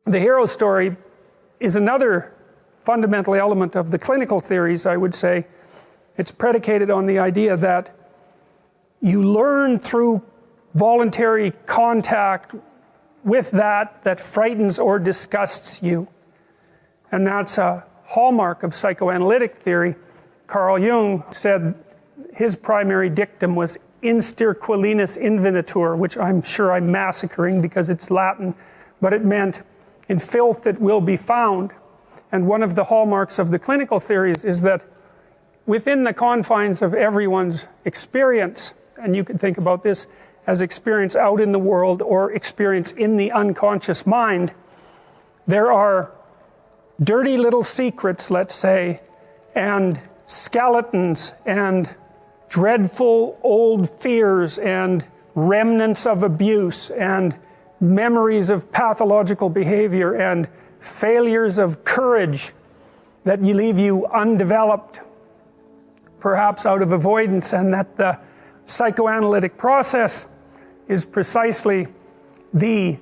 The hero story is another fundamental element of the clinical theories, I would say. It's predicated on the idea that you learn through voluntary contact with that frightens or disgusts you. And that's a hallmark of psychoanalytic theory. Carl Jung said his primary dictum was insterquilinis invenitur, which I'm sure I'm massacring because it's Latin, but it meant in filth it will be found. And one of the hallmarks of the clinical theories is that within the confines of everyone's experience, and you can think about this as experience out in the world or experience in the unconscious mind, there are dirty little secrets, let's say, and skeletons and dreadful old fears and remnants of abuse and memories of pathological behavior and failures of courage that leave you undeveloped, perhaps out of avoidance, and that the psychoanalytic process is precisely the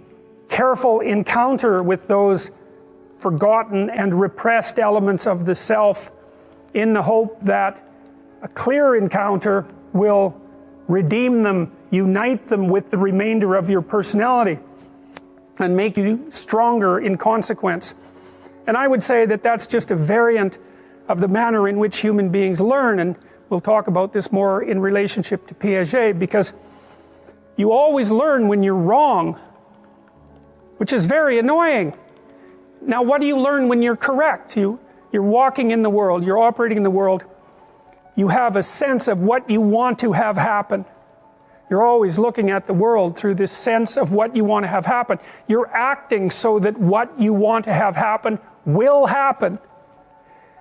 careful encounter with those forgotten and repressed elements of the self in the hope that a clear encounter will redeem them, unite them with the remainder of your personality, and make you stronger in consequence. And I would say that that's just a variant of the manner in which human beings learn, and we'll talk about this more in relationship to Piaget, because you always learn when you're wrong, which is very annoying. Now, what do you learn when you're correct? You're walking in the world, you're operating in the world, you have a sense of what you want to have happen. You're always looking at the world through this sense of what you want to have happen. You're acting so that what you want to have happen will happen.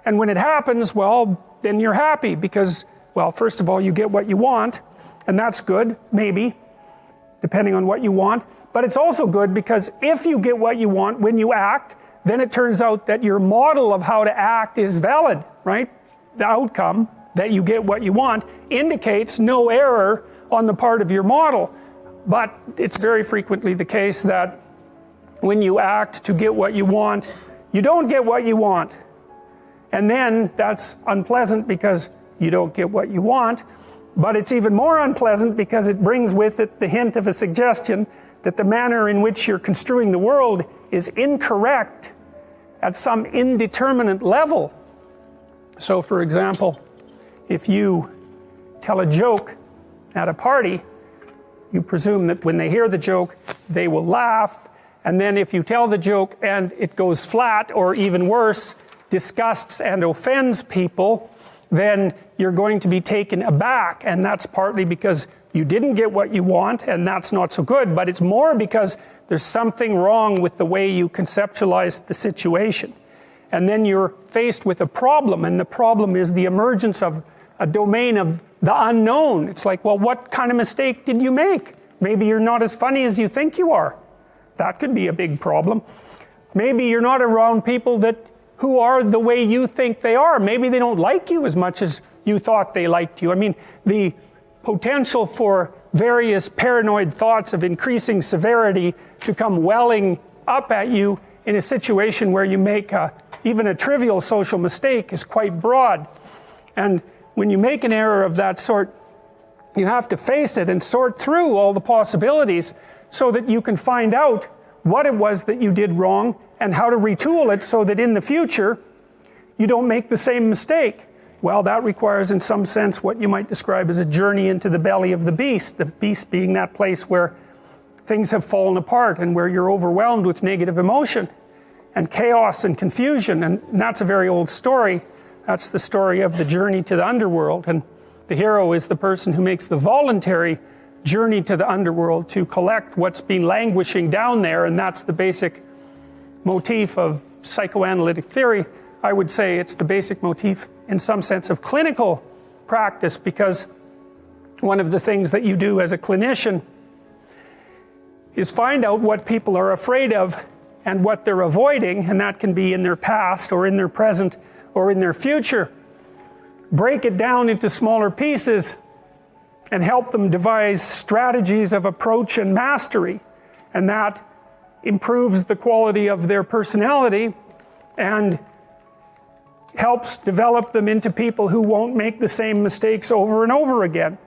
And when it happens, well, then you're happy because, well, first of all, you get what you want, and that's good, maybe, depending on what you want. But it's also good because if you get what you want when you act, then it turns out that your model of how to act is valid, right? The outcome, that you get what you want, indicates no error on the part of your model. But it's very frequently the case that when you act to get what you want, you don't get what you want. And then that's unpleasant because you don't get what you want, but it's even more unpleasant because it brings with it the hint of a suggestion that the manner in which you're construing the world is incorrect at some indeterminate level. So for example, if you tell a joke at a party, you presume that when they hear the joke, they will laugh, and then if you tell the joke and it goes flat, or even worse, disgusts and offends people, then you're going to be taken aback, and that's partly because you didn't get what you want, and that's not so good, but it's more because there's something wrong with the way you conceptualized the situation. And then you're faced with a problem, and the problem is the emergence of a domain of the unknown. It's like, well, what kind of mistake did you make? Maybe you're not as funny as you think you are. That could be a big problem. Maybe you're not around people who are the way you think they are. Maybe they don't like you as much as you thought they liked you. I mean, the potential for various paranoid thoughts of increasing severity to come welling up at you in a situation where you make even a trivial social mistake is quite broad. And when you make an error of that sort, you have to face it and sort through all the possibilities so that you can find out what it was that you did wrong and how to retool it so that in the future you don't make the same mistake. Well, that requires in some sense what you might describe as a journey into the belly of the beast being that place where things have fallen apart and where you're overwhelmed with negative emotion and chaos and confusion. And that's a very old story. That's the story of the journey to the underworld, and the hero is the person who makes the voluntary journey to the underworld to collect what's been languishing down there, and that's the basic motif of psychoanalytic theory. I would say it's the basic motif in some sense of clinical practice, because one of the things that you do as a clinician is find out what people are afraid of and what they're avoiding, and that can be in their past or in their present or in their future. Break it down into smaller pieces and help them devise strategies of approach and mastery. And that improves the quality of their personality and helps develop them into people who won't make the same mistakes over and over again.